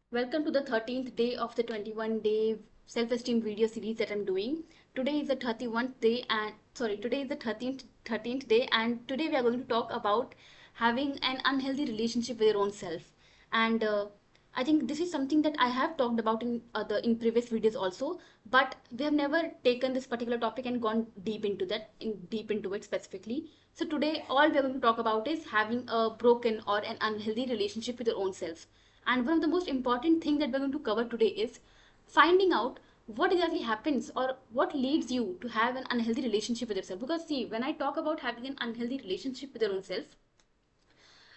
Welcome to the 13th day of the 21-day self-esteem video series that I'm doing. Today is the 31st day and today is the 13th day, and today we are going to talk about having an unhealthy relationship with your own self. And I think this is something that I have talked about in previous videos also, but we have never taken this particular topic and gone deep into it specifically. So today all we are going to talk about is having a broken or an unhealthy relationship with your own self. And one of the most important things that we're going to cover today is finding out what exactly happens or what leads you to have an unhealthy relationship with yourself. Because, see, when I talk about having an unhealthy relationship with your own self,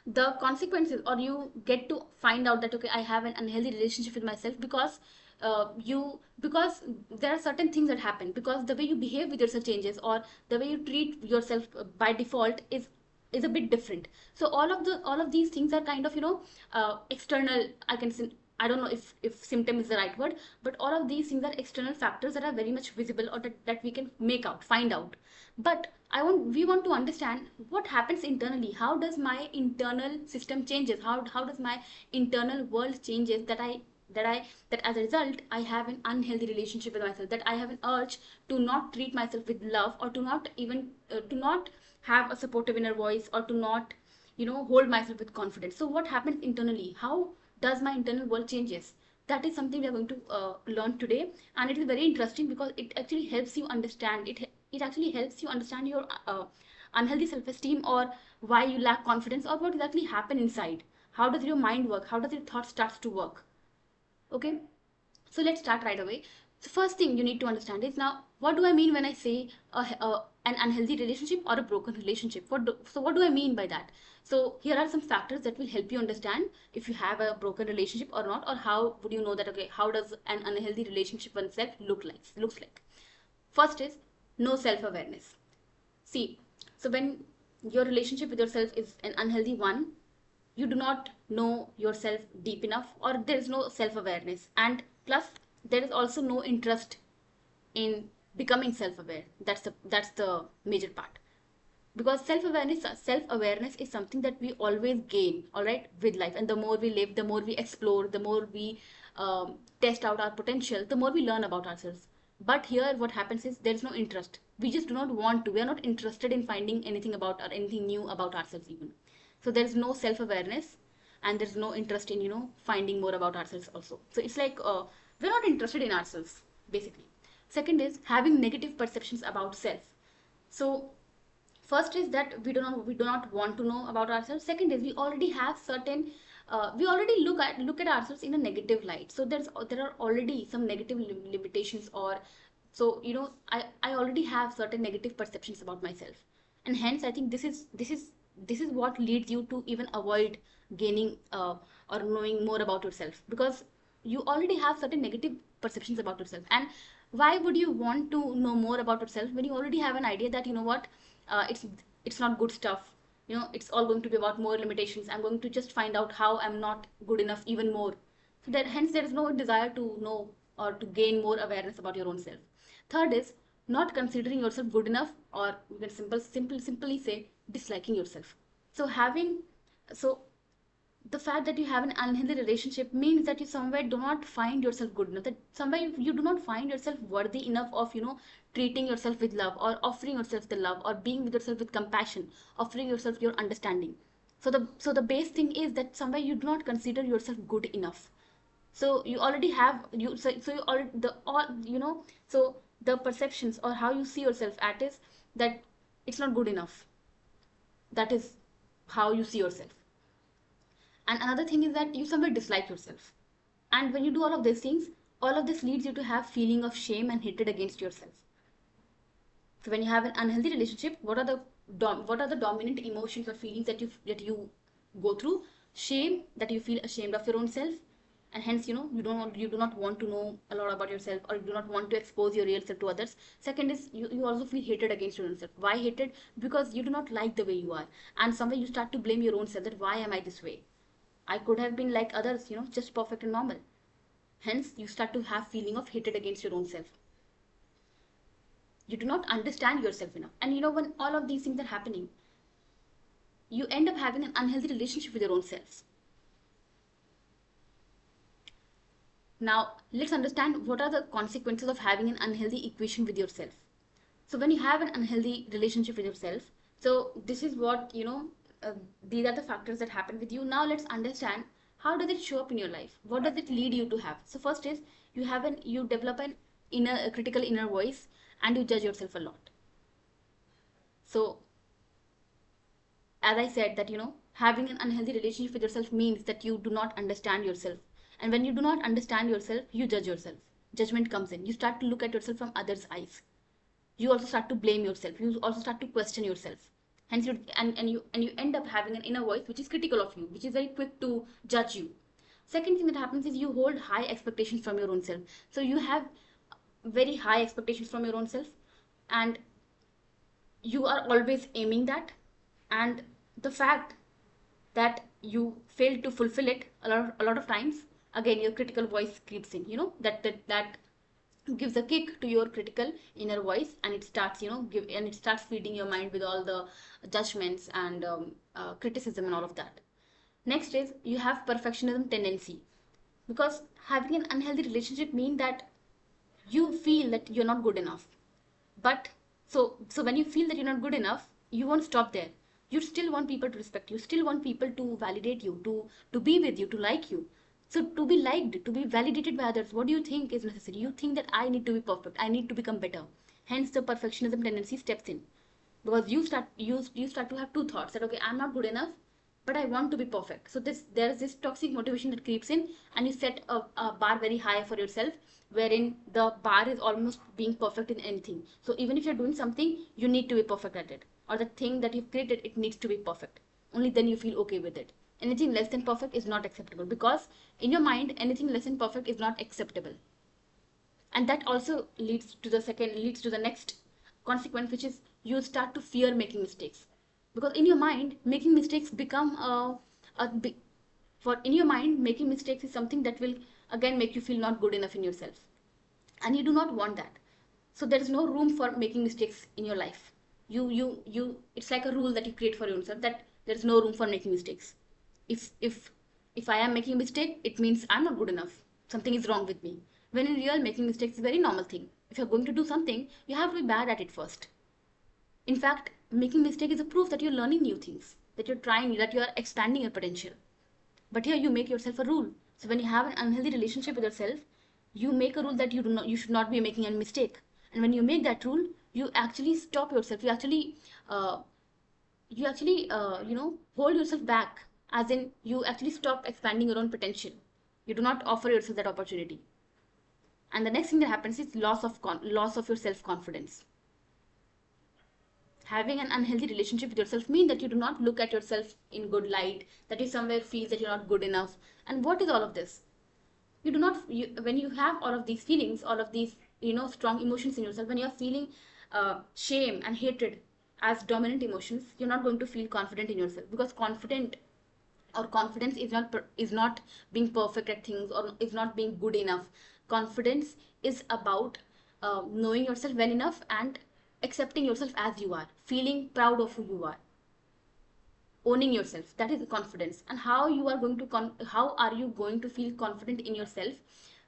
the consequences, or you get to find out that, okay, I have an unhealthy relationship with myself because there are certain things that happen, because the way you behave with yourself changes, or the way you treat yourself by default is a bit different. So all of these things are kind of external. I don't know if symptom is the right word, but all of these things are external factors that are very much visible, or that we can find out. But we want to understand what happens internally. How does my internal system changes? How does my internal world changes, that as a result I have an unhealthy relationship with myself, that I have an urge to not treat myself with love, or to not even to not have a supportive inner voice, or to not hold myself with confidence. So what happens internally? How does my internal world changes? That is something we are going to learn today, and it is very interesting because it actually helps you understand it actually helps you understand your unhealthy self-esteem, or why you lack confidence, or what exactly happen inside. How does your mind work? How does your thought starts to work? Okay, so let's start right away. The first thing you need to understand is, now, what do I mean when I say an unhealthy relationship or a broken relationship? What do I mean by that? So here are some factors that will help you understand if you have a broken relationship or not, or how would you know that, okay, how does an unhealthy relationship oneself looks like. First is no self-awareness. See, so when your relationship with yourself is an unhealthy one, you do not know yourself deep enough, or there is no self-awareness, and plus there is also no interest in becoming self-aware. That's the major part, because self-awareness is something that we always gain, all right, with life. And the more we live, the more we explore, the more we test out our potential, the more we learn about ourselves. But here what happens is there is no interest. We just do not want to. We are not interested in finding anything about, or anything new about ourselves even. So there is no self-awareness, and there's no interest in finding more about ourselves also. So it's like we're not interested in ourselves, basically. Second is having negative perceptions about self. So first is that we do not want to know about ourselves. Second is we already have certain we already look at ourselves in a negative light. So there are already some negative limitations, or so I already have certain negative perceptions about myself, and hence I think this is what leads you to even avoid gaining or knowing more about yourself, because you already have certain negative perceptions about yourself. And why would you want to know more about yourself when you already have an idea that, you know what, it's not good stuff. It's all going to be about more limitations. I'm going to just find out how I'm not good enough even more. So that, hence, there is no desire to know or to gain more awareness about your own self. Third is not considering yourself good enough, or you can simply say disliking yourself. So having so the fact that you have an unhealthy relationship means that you somewhere do not find yourself good enough, that somewhere you do not find yourself worthy enough of treating yourself with love, or offering yourself the love, or being with yourself with compassion, offering yourself your understanding. So the base thing is that somewhere you do not consider yourself good enough. So you already have you so you already the all so the perceptions, or how you see yourself at, is that it's not good enough. That is how you see yourself. And another thing is that you somewhere dislike yourself. And when you do all of these things, all of this leads you to have feeling of shame and hatred against yourself. So when you have an unhealthy relationship, what are the dominant emotions or feelings that you go through? Shame, that you feel ashamed of your own self, and hence you do not want to know a lot about yourself, or you do not want to expose your real self to others. Second is you also feel hatred against your own self. Why hatred? Because you do not like the way you are, and somewhere you start to blame your own self, that why am I this way? I could have been like others, just perfect and normal. Hence, you start to have feeling of hatred against your own self. You do not understand yourself enough. And when all of these things are happening, you end up having an unhealthy relationship with your own self. Now, let's understand what are the consequences of having an unhealthy equation with yourself. So, when you have an unhealthy relationship with yourself, so this is what, these are the factors that happen with you. Now, let's understand how does it show up in your life? What does it lead you to have? So, first is you develop a critical inner voice, and you judge yourself a lot. So, as I said, that having an unhealthy relationship with yourself means that you do not understand yourself. And when you do not understand yourself, you judge yourself. Judgment comes in. You start to look at yourself from others' eyes. You also start to blame yourself. You also start to question yourself. Hence, you end up having an inner voice which is critical of you, which is very quick to judge you. Second thing that happens is you hold high expectations from your own self. So you have very high expectations from your own self, and you are always aiming that, and the fact that you fail to fulfill it a lot of times, again your critical voice creeps in, that gives a kick to your critical inner voice, and it starts it starts feeding your mind with all the judgments and criticism and all of that. Next is you have perfectionism tendency, because having an unhealthy relationship means that you feel that you're not good enough. But so when you feel that you're not good enough, you won't stop there. You still want people to respect you, still want people to validate you, to be with you, to like you. So to be liked, to be validated by others, what do you think is necessary? You think that I need to be perfect, I need to become better. Hence the perfectionism tendency steps in, because you start to have two thoughts, that okay, I'm not good enough, but I want to be perfect. So there is this toxic motivation that creeps in, and you set a bar very high for yourself, wherein the bar is almost being perfect in anything. So even if you're doing something, you need to be perfect at it, or the thing that you've created, it needs to be perfect. Only then you feel okay with it. Anything less than perfect is not acceptable, because in your mind, anything less than perfect is not acceptable. And that also leads to the next consequence, which is you start to fear making mistakes, because in your mind making mistakes become a big for in your mind making mistakes is something that will again make you feel not good enough in yourself, and you do not want that. So there is no room for making mistakes in your life. You It's like a rule that you create for yourself, that there is no room for making mistakes. If if if I am making a mistake, it means I'm not good enough, something is wrong with me. When in real, making mistakes is a very normal thing. If you're going to do something, you have to be bad at it first. In fact, making mistake is a proof that you're learning new things, that you're trying, that you are expanding your potential. But here you make yourself a rule. So when you have an unhealthy relationship with yourself, you make a rule that you should not be making a mistake. And when you make that rule, you actually stop yourself. Uh, you hold yourself back, as in you actually stop expanding your own potential. You do not offer yourself that opportunity. And the next thing that happens is loss of your self confidence. Having an unhealthy relationship with yourself means that you do not look at yourself in good light, that you somewhere feel that you're not good enough. And what is all of this? You do not when you have all of these feelings, all of these strong emotions in yourself, when you're feeling shame and hatred as dominant emotions, you're not going to feel confident in yourself, because confidence is not being perfect at things, or is not being good enough. Confidence is about knowing yourself well enough and accepting yourself as you are, feeling proud of who you are, owning yourself. That is confidence. And how are you going to feel confident in yourself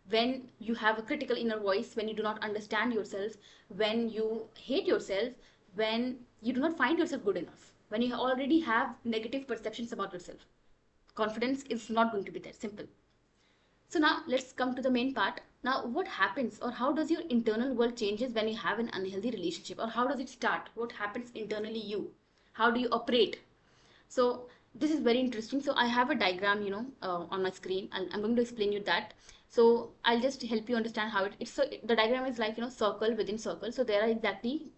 when you have a critical inner voice, when you do not understand yourself, when you hate yourself, when you do not find yourself good enough, when you already have negative perceptions about yourself? Confidence is not going to be that simple. So now let's come to the main part. Now, what happens, or how does your internal world changes when you have an unhealthy relationship, or how does it start? What happens internally you? How do you operate? So this is very interesting. So I have a diagram, on my screen, and I'm going to explain you that. So I'll just help you understand how it's. So the diagram is like, circle within circle. So there are exactly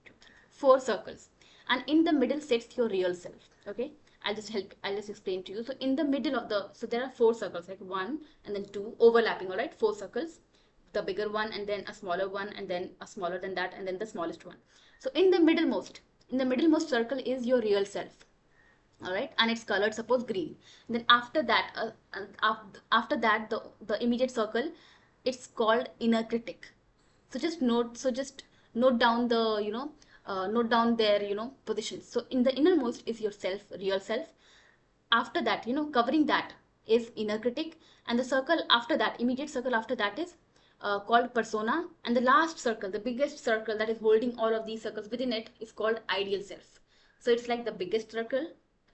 4 circles, and in the middle sits your real self. Okay, I'll just explain to you. So in the middle of so there are 4 circles, like one and then two overlapping. All right, 4 circles, the bigger one, and then a smaller one, and then a smaller than that, and then the smallest one. So in the middlemost circle is your real self. All right, and it's colored, suppose, green. Then after that, after that, the immediate circle, it's called inner critic. So just note down note down their positions. So in the innermost is your self, real self. After that, covering that, is inner critic, and the circle after that, immediate circle after that, is called persona, and the last circle, the biggest circle that is holding all of these circles within it, is called ideal self. So it's like the biggest circle,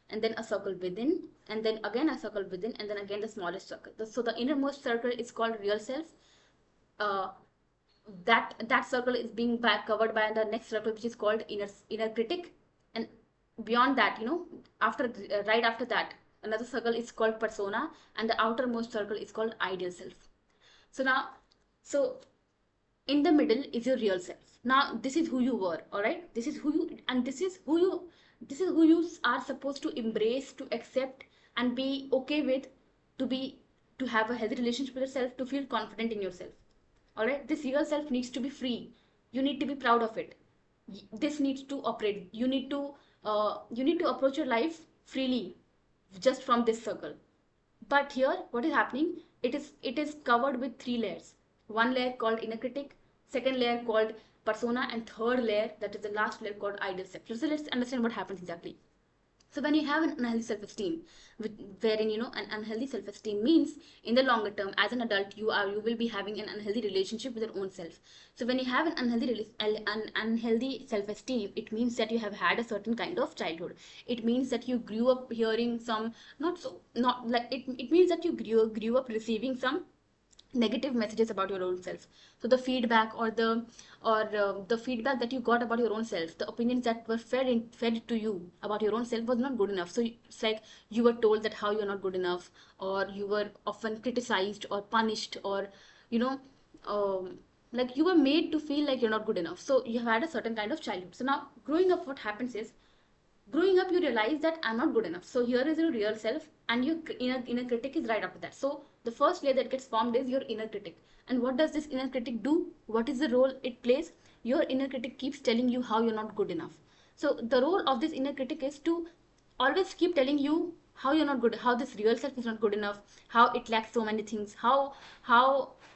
and then a circle within, and then again a circle within, and then again the smallest circle. So the innermost circle is called real self. uh, that circle is being covered by the next circle, which is called inner critic, and beyond that, after right after that, another circle is called persona, and the outermost circle is called ideal self. So now, so in the middle is your real self. Now this is who you were, all right, this is who you, and this is who you are supposed to embrace, to accept, and be okay with, to be, to have a healthy relationship with yourself, to feel confident in yourself. All right, this real self needs to be free. You need to be proud of it. This needs to operate. You need to approach your life freely, just from this circle. But here, what is happening? It is covered with three layers. One layer called inner critic, second layer called persona, and third layer, that is the last layer, called ideal self. So let's understand what happens exactly. So when you have an unhealthy self-esteem, wherein an unhealthy self-esteem means, in the longer term, as an adult, you will be having an unhealthy relationship with your own self. So when you have an unhealthy self-esteem, it means that you have had a certain kind of childhood. It means that you grew up hearing some, not like it means that you grew up receiving some negative messages about your own self. So the feedback, or the feedback that you got about your own self, the opinions that were fed to you about your own self, was not good enough. So it's like you were told that how you're not good enough, or you were often criticized or punished, or you know like you were made to feel like you're not good enough. So you have had a certain kind of childhood. So now, growing up, what happens is, growing up, you realize that I'm not good enough. So here is your real self, and your inner critic is right after that. So the first layer that gets formed is your inner critic. And what does this inner critic do? What is the role it plays? Your inner critic keeps telling you how you're not good enough. So the role of this inner critic is to always keep telling you how you're not good, how this real self is not good enough, how it lacks so many things, how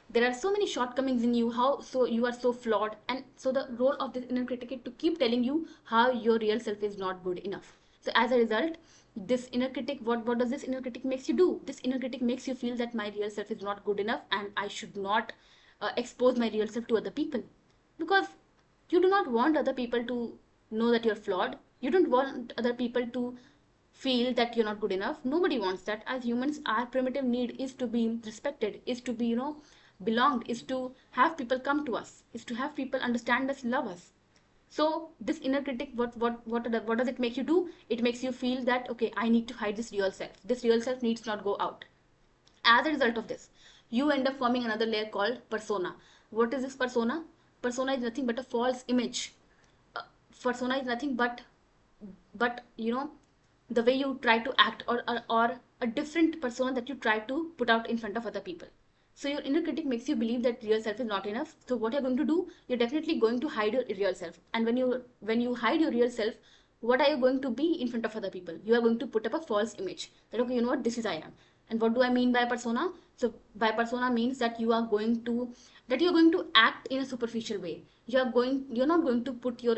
there are so many shortcomings in you, how so you are so flawed. And so the role of this inner critic is to keep telling you how your real self is not good enough. So as a result, this inner critic, what does this inner critic makes you do? This inner critic makes you feel that my real self is not good enough, and I should not expose my real self to other people, because you do not want other people to know that you're flawed. You don't want other people to feel that you're not good enough. Nobody wants that. As humans, our primitive need is to be respected, is to be belonged, is to have people come to us, is to have people understand us, love us. So this inner critic, what does it make you do? It makes you feel that, okay, I need to hide this real self. This real self needs not go out. As a result of this, you end up forming another layer called persona. What is this persona? Persona is nothing but a false image. uh, Persona is nothing but the way you try to act, or a different persona that you try to put out in front of other people. So your inner critic makes you believe that real self is not enough. So what you're going to do, you're definitely going to hide your real self. And when you hide your real self, what are you going to be in front of other people? You are going to put up a false image that, okay, you know what, this is I am. And what do I mean by persona? So by persona means that you're going to act in a superficial way. You're not going to put your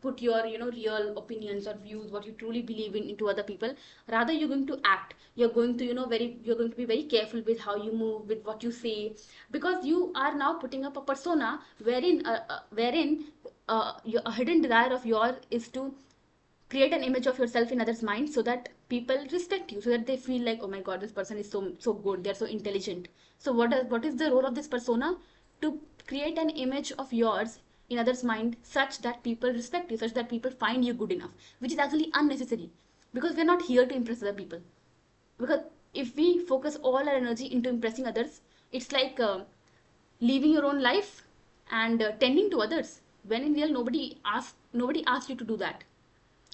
real opinions or views, what you truly believe in, into other people. Rather, you're going to act. You're going to be very careful with how you move, with what you say, because you are now putting up a persona wherein a hidden desire of yours is to create an image of yourself in others' minds, so that people respect you, so that they feel like, oh my god, this person is so good, they're so intelligent. So what is the role of this persona? To create an image of yours in others' mind, such that people respect you, such that people find you good enough, which is actually unnecessary, because we're not here to impress other people. Because if we focus all our energy into impressing others, it's like living your own life and tending to others, when in real, nobody asked you to do that.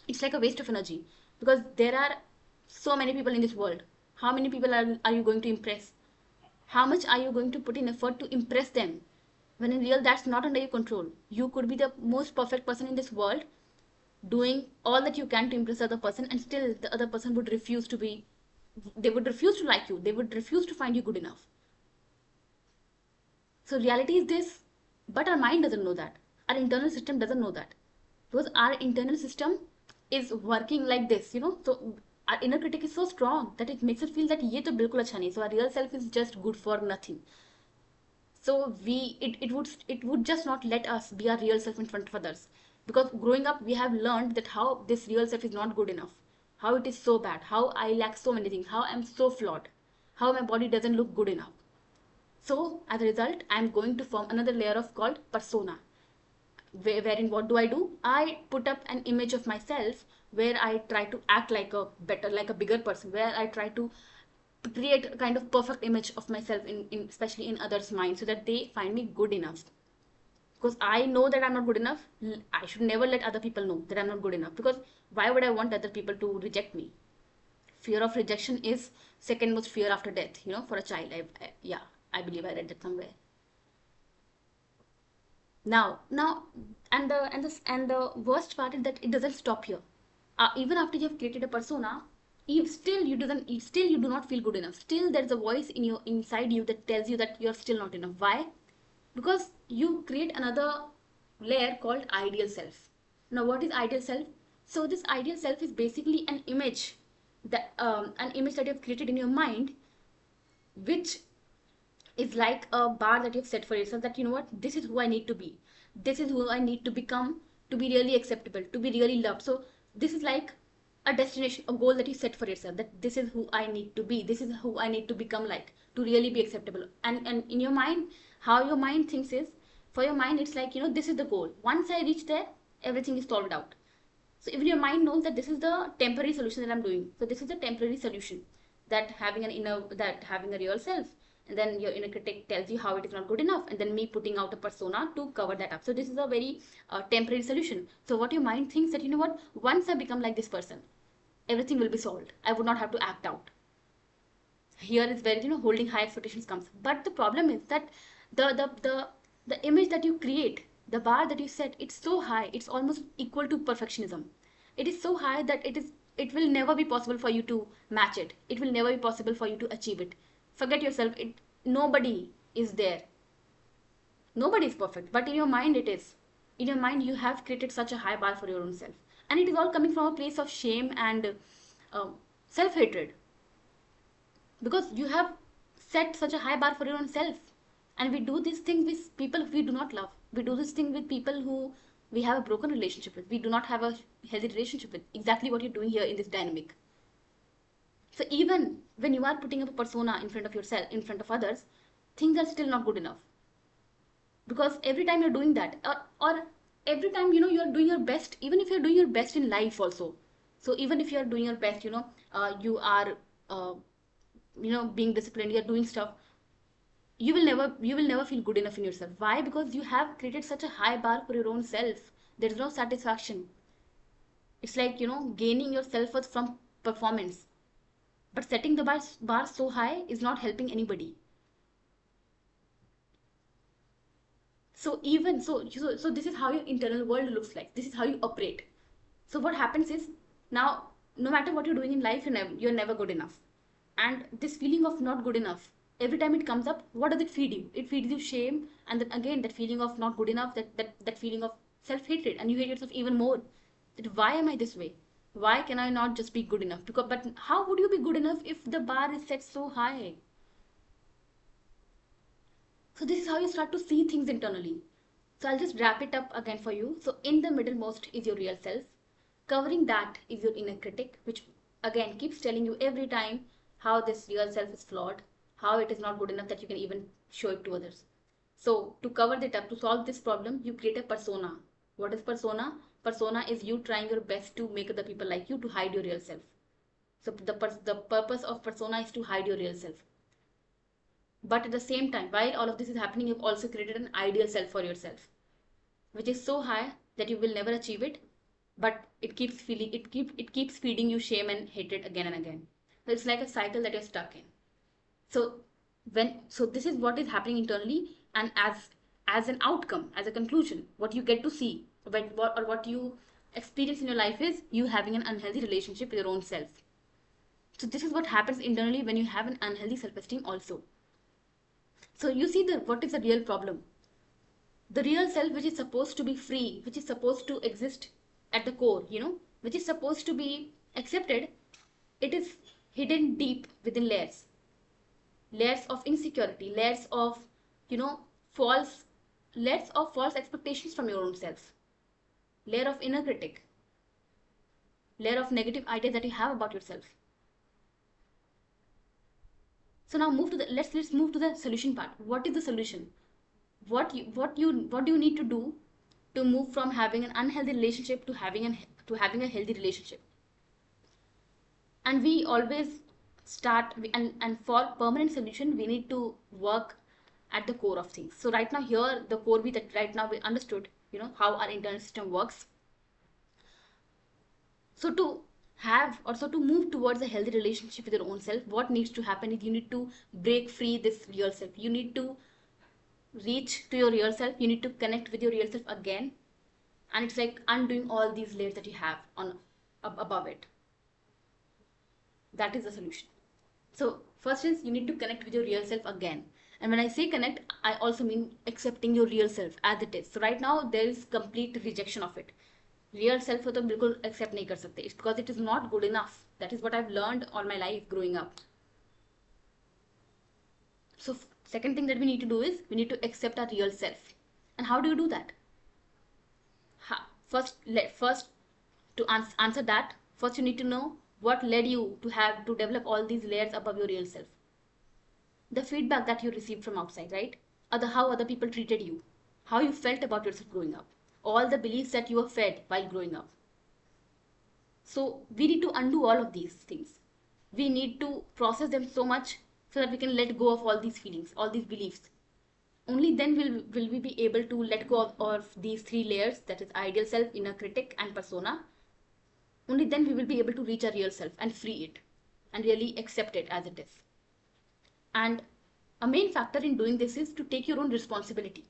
It's like a waste of energy, because there are so many people in this world. How many people are you going to impress? How much are you going to put in effort to impress them, when in real, that's not under your control? You could be the most perfect person in this world, doing all that you can to impress the other person, and still the other person would refuse to be, they would refuse to like you, they would refuse to find you good enough. So reality is this, but our mind doesn't know that. Our internal system doesn't know that, because our internal system is working like this. So our inner critic is so strong that it makes us feel that ये तो बिल्कुल अच्छा नहीं, so our real self is just good for nothing. So it would just not let us be our real self in front of others, because growing up we have learned that how this real self is not good enough, how it is so bad, how I lack so many things, how I'm so flawed, how my body doesn't look good enough. So as a result, I'm going to form another layer of called persona, wherein what do? I put up an image of myself where I try to act like a better, like a bigger person, where I try to create a kind of perfect image of myself in especially in others' minds, so that they find me good enough. Because I know that I'm not good enough, I should never let other people know that I'm not good enough. Because why would I want other people to reject me? Fear of rejection is second most fear after death, for a child. Yeah, I believe I read that somewhere. Now, and the worst part is that it doesn't stop here. Even after you have created a persona, if still you do not feel good enough. Still, there's a voice inside you that tells you that you're still not enough. Why? Because you create another layer called ideal self. Now, what is ideal self? So this ideal self is basically an image that you've created in your mind, which is like a bar that you've set for yourself, that what, this is who I need to be, this is who I need to become to be really acceptable, to be really loved. So this is like a destination, a goal that you set for yourself, that this is who I need to be, this is who I need to become like to really be acceptable. And in your mind, how your mind thinks is, for your mind it's like, this is the goal, once I reach there, everything is solved out. So even your mind knows that this is the temporary solution that I'm doing. So this is the temporary solution, that having a real self, and then your inner critic tells you how it is not good enough, and then me putting out a persona to cover that up. So this is a very temporary solution. So what your mind thinks, that what, once I become like this person, everything will be solved. I would not have to act out. Here is where holding high expectations comes. But the problem is that the image that you create, the bar that you set, it's so high, it's almost equal to perfectionism. It is so high that it will never be possible for you to match it. It will never be possible for you to achieve it. Forget yourself. Nobody is there. Nobody is perfect, but in your mind it is. In your mind you have created such a high bar for your own self, and it is all coming from a place of shame and self-hatred, because you have set such a high bar for your own self. And we do these things with people we do not love. We do this thing with people who we have a broken relationship with, we do not have a healthy relationship with. Exactly what you're doing here in this dynamic. So even when you are putting up a persona in front of yourself, in front of others, things are still not good enough. Because every time you're doing that, or every time you're doing your best, even if you're doing your best in life also. So even if you're doing your best, you are being disciplined, you're doing stuff, you will never feel good enough in yourself. Why? Because you have created such a high bar for your own self. There's no satisfaction. It's like gaining your self-worth from performance, but setting the bar so high is not helping anybody. So even so this is how your internal world looks like, this is how you operate. So what happens is, now no matter what you're doing in life, you're never good enough. And this feeling of not good enough, every time it comes up, what does it feed you? It feeds you shame, and then again that feeling of not good enough, that feeling of self-hatred, and you hate yourself even more. That why am I this way? Why can I not just be good enough? Because, but how would you be good enough if the bar is set so high? So this is how you start to see things internally. So I'll just wrap it up again for you. So in the middlemost is your real self. Covering that is your inner critic, which again keeps telling you every time how this real self is flawed, how it is not good enough that you can even show it to others. So to cover that up, to solve this problem, you create a persona. What is persona? Persona is you trying your best to make other people like you, to hide your real self. So the purpose of persona is to hide your real self. But at the same time, while all of this is happening, you've also created an ideal self for yourself, which is so high that you will never achieve it, but it keeps feeding you shame and hatred again and again. So it's like a cycle that you're stuck in. So this is what is happening internally, and as an outcome, as a conclusion, what you get to see, what you experience in your life is you having an unhealthy relationship with your own self. So this is what happens internally when you have an unhealthy self-esteem also. So you see what is the real problem. The real self, which is supposed to be free, which is supposed to exist at the core, which is supposed to be accepted, It is hidden deep within layers of insecurity, layers of, you know, false, layers of false expectations from your own self, layer of inner critic, layer of negative ideas that you have about yourself. So now move to the let's move to the solution part. What is the solution? What do you need to do to move from having an unhealthy relationship to having a healthy relationship? And we always start, and for permanent solution we need to work at the core of things. So right now here, the core we that right now we understood, you know, how our internal system works. So to have, or so to move towards a healthy relationship with your own self, what needs to happen is you need to break free this real self. You need to reach to your real self. You need to connect with your real self again. And it's like undoing all these layers that you have on above it. That is the solution. So first is you need to connect with your real self again. And when I say connect, I also mean accepting your real self as it is. So right now there is complete rejection of it. Real self को तो बिल्कुल accept नहीं कर सकते. It's because it is not good enough. That is what I've learned all my life growing up. So second thing that we need to do is we need to accept our real self. And how do you do that? First to answer that, first you need to know what led you to have to develop all these layers above your real self. The feedback that you received from outside, right? How other people treated you, how you felt about yourself growing up, all the beliefs that you were fed while growing up. So we need to undo all of these things. We need to process them so much so that we can let go of all these feelings, all these beliefs. Only then will we be able to let go of these three layers, that is ideal self, inner critic, and persona. Only then we will be able to reach our real self and free it and really accept it as it is. And a main factor in doing this is to take your own responsibility.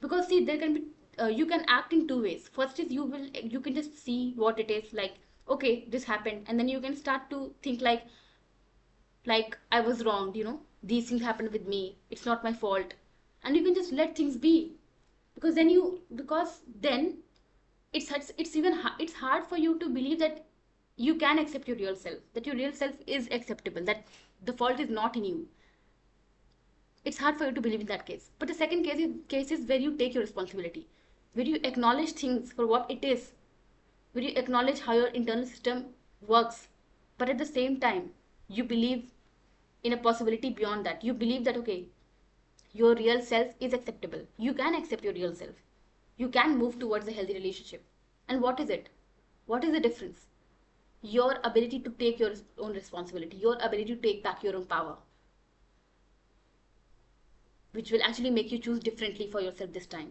Because see, there can be you can act in two ways. First is you can just see what it is, like, okay, this happened, and then you can start to think like I was wronged, you know, these things happened with me, it's not my fault, and you can just let things be. Because then it's hard for you to believe that you can accept your real self, that your real self is acceptable, that the fault is not in you. It's hard for you to believe in that case. But the second case is where you take your responsibility, where you acknowledge things for what it is, where you acknowledge how your internal system works, but at the same time you believe in a possibility beyond that. You believe that, okay, your real self is acceptable, you can accept your real self, you can move towards a healthy relationship. And what is it? What is the difference? Your ability to take your own responsibility, your ability to take back your own power, which will actually make you choose differently for yourself this time.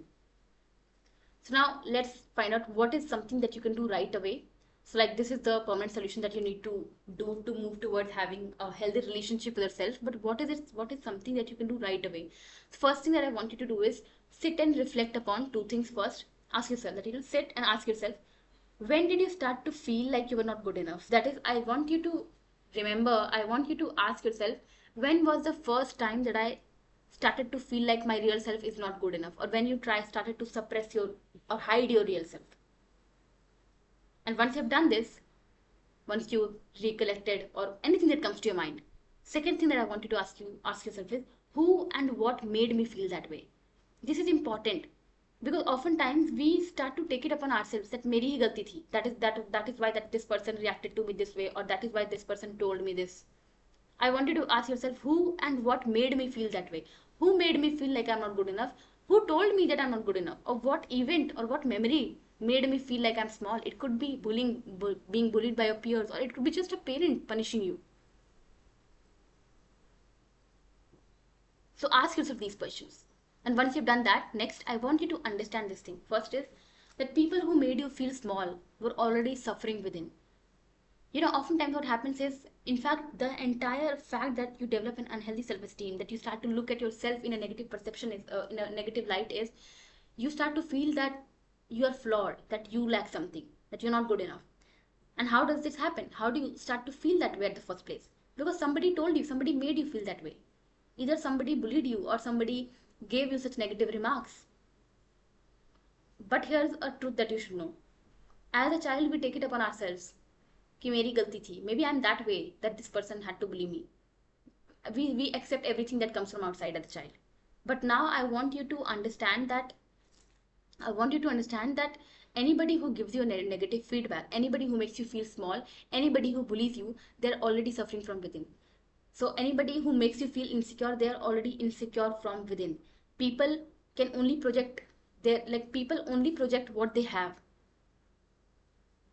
So now let's find out what is something that you can do right away. So like this is the permanent solution that you need to do to move towards having a healthy relationship with yourself. But what is it? What is something that you can do right away? The first thing that I want you to do is sit and reflect upon two things first. Ask yourself that, you will sit and ask yourself, when did you start to feel like you were not good enough? That is, I want you to remember, I want you to ask yourself, when was the first time that I started to feel like my real self is not good enough, or when you started to suppress your or hide your real self. And once you have done this, once you recollected or anything that comes to your mind, second thing that I want you to ask yourself is, who and what made me feel that way? This is important because oftentimes we start to take it upon ourselves that मेरी ही गलती थी, that is why that this person reacted to me this way, or that is why this person told me this. I want you to ask yourself, who and what made me feel that way? Who made me feel like I'm not good enough? Who told me that I'm not good enough? Or what event or what memory made me feel like I'm small? It could be being bullied by your peers, or it could be just a parent punishing you. So ask yourself these questions. And once you've done that, next I want you to understand this thing. First is that people who made you feel small were already suffering within. You know, oftentimes what happens is, in fact, the entire fact that you develop an unhealthy self-esteem, that you start to look at yourself in a negative perception, is in a negative light, is you start to feel that you are flawed, that you lack something, that you're not good enough. And how does this happen? How do you start to feel that way at the first place? Because somebody told you, somebody made you feel that way. Either somebody bullied you or somebody gave you such negative remarks. But here's a truth that you should know. As a child, we take it upon ourselves कि मेरी गलती थी, maybe I'm that way that this person had to bully me. We accept everything that comes from outside as a child. But now I want you to understand that anybody who gives you a negative feedback, anybody who makes you feel small, anybody who bullies you, they're already suffering from within. So anybody who makes you feel insecure, they are already insecure from within. People can only project their, like, people only project what they have.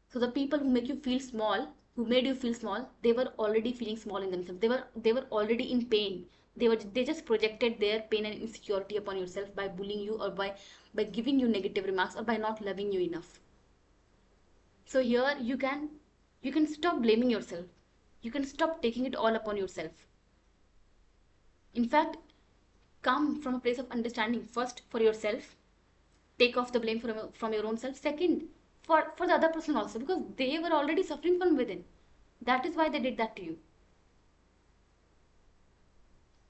So the people who make you feel small, who made you feel small, they were already feeling small in themselves. They were already in pain. They just projected their pain and insecurity upon yourself by bullying you, or by giving you negative remarks, or by not loving you enough. So here you can stop blaming yourself. You can stop taking it all upon yourself. In fact, come from a place of understanding first for yourself. Take off the blame from your own self. Second, for the other person also, because they were already suffering from within. That is why they did that to you.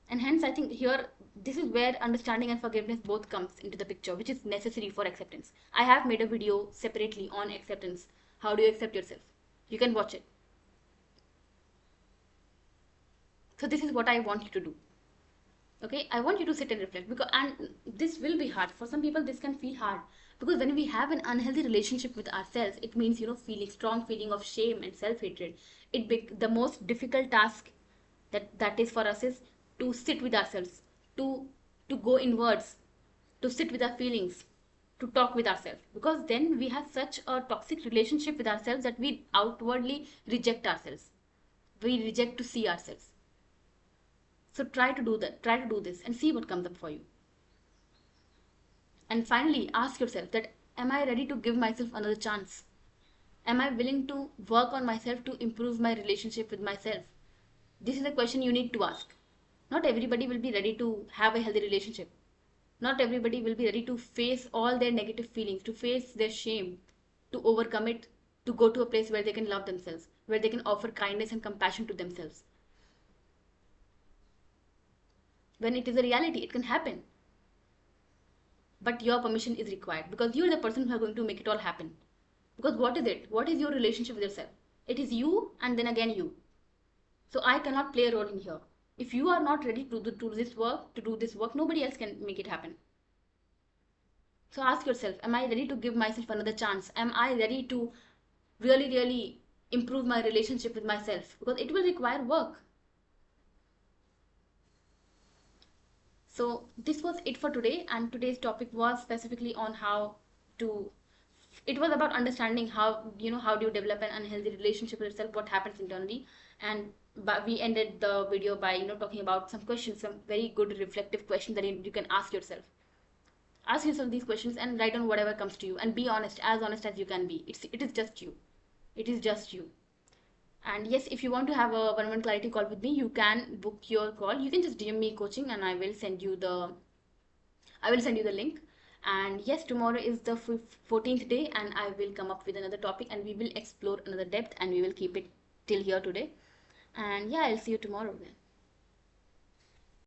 And hence, I think here, this is where understanding and forgiveness both comes into the picture, which is necessary for acceptance. I have made a video separately on acceptance. How do you accept yourself? You can watch it. So this is what I want you to do. Okay, I want you to sit and reflect, because and this will be hard for some people. This can feel hard, because when we have an unhealthy relationship with ourselves, it means, feeling strong feeling of shame and self-hatred. The most difficult task that is for us is to sit with ourselves, to to go inwards, to sit with our feelings, to talk with ourselves, because then we have such a toxic relationship with ourselves that we outwardly reject ourselves. We reject to see ourselves. So try to do that. Try to do this and see what comes up for you. And finally, ask yourself that, am I ready to give myself another chance? Am I willing to work on myself to improve my relationship with myself? This is a question you need to ask. Not everybody will be ready to have a healthy relationship. Not everybody will be ready to face all their negative feelings, to face their shame, to overcome it, to go to a place where they can love themselves, where they can offer kindness and compassion to themselves. When it is a reality, it can happen. But your permission is required, because you're the person who are going to make it all happen. Because what is it? What is your relationship with yourself? It is you, and then again you. So I cannot play a role in here. If you are not ready to do this work, nobody else can make it happen. So ask yourself, am I ready to give myself another chance? Am I ready to really, really improve my relationship with myself? Because it will require work. So this was it for today, and today's topic was specifically on how to, it was about understanding how do you develop an unhealthy relationship with yourself, what happens internally. And but we ended the video by talking about some questions, some very good reflective questions that you can ask yourself these questions, and write down whatever comes to you, and be honest as you can be. It is just you. It is just you. And yes, if you want to have a one-on-one clarity call with me, you can book your call. You can just DM me coaching, and I will send you the link. And yes, tomorrow is the 14th day, and I will come up with another topic, and we will explore another depth, and we will keep it till here today. And yeah, I'll see you tomorrow then.